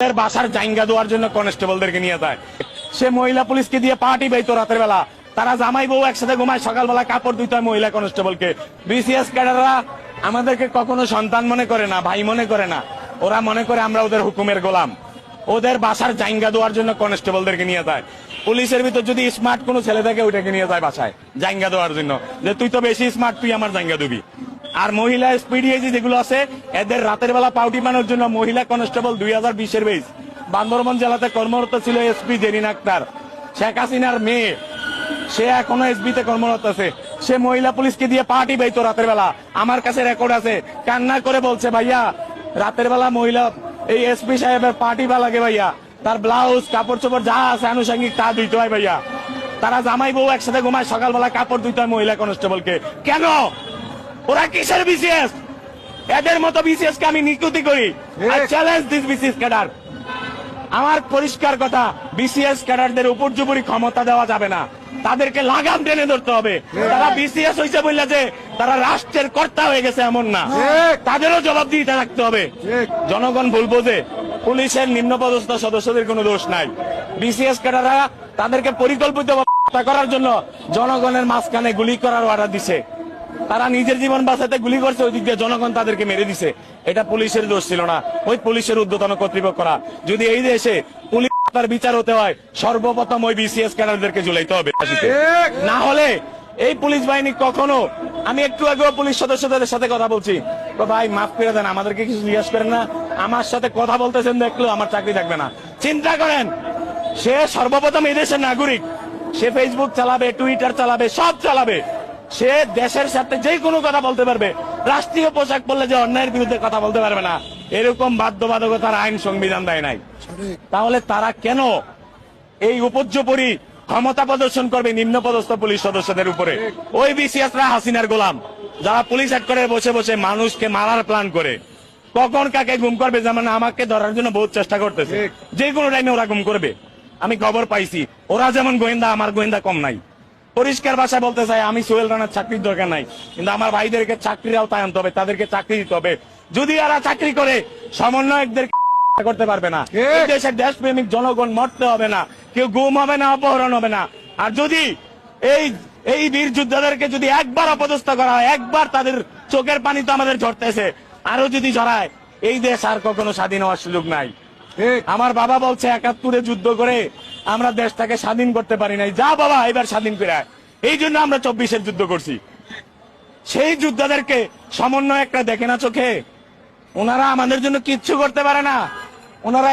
বাসার জাইঙ্গা দেওয়ার জন্য কনস্টেবলদেরকে নিয়ে যায়। সে মহিলা পুলিশকে দিয়ে পার্টি বাইতো রাতের বেলা, তারা জামাই বউ একসাথে ঘুমায়, সকালবেলা কাপড় দিতে হয় মহিলা কনস্টেবলকে। বিসিএস ক্যাডাররা আমাদেরকে কখনো সন্তান মনে করে না, ভাই মনে করে না, ওরা মনে করে আমরা ওদের হুকুমের গোলাম। ওদের বাসার জাইঙ্গা দেওয়ার জন্য কনস্টেবলদেরকে নিয়ে যায়। পুলিশের ভিতর যদি স্মার্ট কোনো ছেলে থাকে ওইটাকে নিয়ে যায় বাসায় জাইঙ্গা দেওয়ার জন্য, যে তুই তো বেশি স্মার্ট, তুই আমার জাইঙ্গা দিবি। আর মহিলা এসপিডিএজি যেগুলো আছে, এদের রাতের বেলা পাউটি বানানোর জন্য মহিলা কনস্টেবল 2020-এর বেশ বান্দরবান জেলাতে কর্মরত ছিল এসপি জেরিন আক্তার, শেখ হাসিনার মেয়ে। সে এখনো এসবিতে কর্মরত আছে। সে মহিলা পুলিশকে দিয়ে পার্টি বাইতো রাতের বেলা, আমার কাছে রেকর্ড আছে। কান্না করে বলছে, ভাইয়া রাতের বেলা মহিলা এই এসপি সাহেবের পার্টি বা লাগে ভাইয়া, তার ব্লাউজ কাপড় চোপড় যা আছে আনুষঙ্গিক তা ধুইতে হয় ভাইয়া। তারা জামাই বউ একসাথে ঘুমায়, সকালবেলা কাপড় ধুইতে হয় মহিলা কনস্টেবলকে। কেন? ওরা কিসের বিসিএস? এদের মতো বিসিএস কে আমি নিকুতি করি। I challenge this BCS cadre. আমার পরিষ্কার কথা, বিসিএস ক্যাডারদের উপর্যুপরি ক্ষমতা দেওয়া যাবে না, তাদেরকে লাগাম টেনে ধরতে হবে। তারা বিসিএস হয়েছে বললে যে তারা রাষ্ট্রের কর্তা হয়ে গেছে এমন না, তাদেরও জবাবদিহিতা রাখতে হবে। জনগণ ভুল বোঝে, পুলিশের নিম্নপদস্থ সদস্যদের কোনো দোষ নাই। বিসিএস ক্যাডাররা তাদেরকে পরিকল্পিত হত্যা করার জন্য জনগণের মাঝখানে গুলি করার অর্ডার দিছে। তারা নিজের জীবন বাঁচাতে গুলি করছে, ওই দিক দিয়ে জনগণ তাদেরকে মেরে দিছে। এটা পুলিশের দোষ ছিল না, ওই পুলিশের ঊর্ধ্বতন কর্তৃপক্ষরা। যদি এই দেশে পুলিশ তার বিচার হতে হয়, সর্বপ্রথম ওই বিসিএস ক্যাডারদেরকে ঝুলাইতে হবে। না হলে এই পুলিশ বাহিনী কখনো, আমি একটু আগেও পুলিশ সদস্যদের সাথে কথা বলছি, তো ভাই মাফ করে দেন, আমাদেরকে কিছু জিজ্ঞেস করেন না, আমার সাথে কথা বলতেছেন দেখলেও আমার চাকরি থাকবে না। চিন্তা করেন, সে সর্বপ্রথম এই দেশের নাগরিক, সে ফেসবুক চালাবে, টুইটার চালাবে, সব চালাবে। সে দেশের সাথে যে কোনো কথা বলতে পারবে, রাষ্ট্রীয় পোশাক পরলে যে অন্যায়ের বিরুদ্ধে কথা বলতে পারবে না, এরকম বাধ্যবাধকতার আইন সংবিধান দেয় নাই। তাহলে তারা কেন এই উপর্যুপরি ক্ষমতা প্রদর্শন করবে নিম্নপদস্থ পুলিশ সদস্যদের উপরে? ওই বিসিএসরা হাসিনার গোলাম, যারা পুলিশ হেডকোয়ার্টারে বসে বসে মানুষকে মারার প্ল্যান করে, কখন কাকে গুম করবে, যেমন আমাকে ধরার জন্য বহুত চেষ্টা করতেছে, যে কোনো টাইমে ওরা গুম করবে। আমি খবর পাইছি, ওরা যেমন গোয়েন্দা, আমার গোয়েন্দা কম নাই। পরিষ্কার ভাষায় বলতে চাই, আমি সোহেল রানার চাকরির দরকার নাই, কিন্তু আমার ভাইদেরকে চাকরির আওতায় আনতে হবে, তাদেরকে চাকরি দিতে হবে। যদি এরা চাকরি করে, সমন্বয়কদের করতে পারবে না, দেশের দেশপ্রেমিক জনগণ মরতে হবে না, কেউ গুম হবে না, অপহরণ হবে না। আর যদি এই বীর যোদ্ধাদেরকে যদি একবার অপদস্থ করা হয়, একবার তাদের চোখের পানি তো আমাদের ঝরতেছে, আরো যদি ঝরায়, এই দেশ আর কখনো স্বাধীন হওয়ার সুযোগ নাই। আমার বাবা বলছে 71-এ যুদ্ধ করে আমরা দেশটাকে স্বাধীন করতে পারি নাই, যা বাবা এবার স্বাধীন করে। এই জন্য আমরা 24-এর যুদ্ধ করছি। সেই যোদ্ধাদেরকে সমন্বয় একটা দেখে না চোখে? ওনারা আমাদের জন্য কিচ্ছু করতে পারে না, ওনারা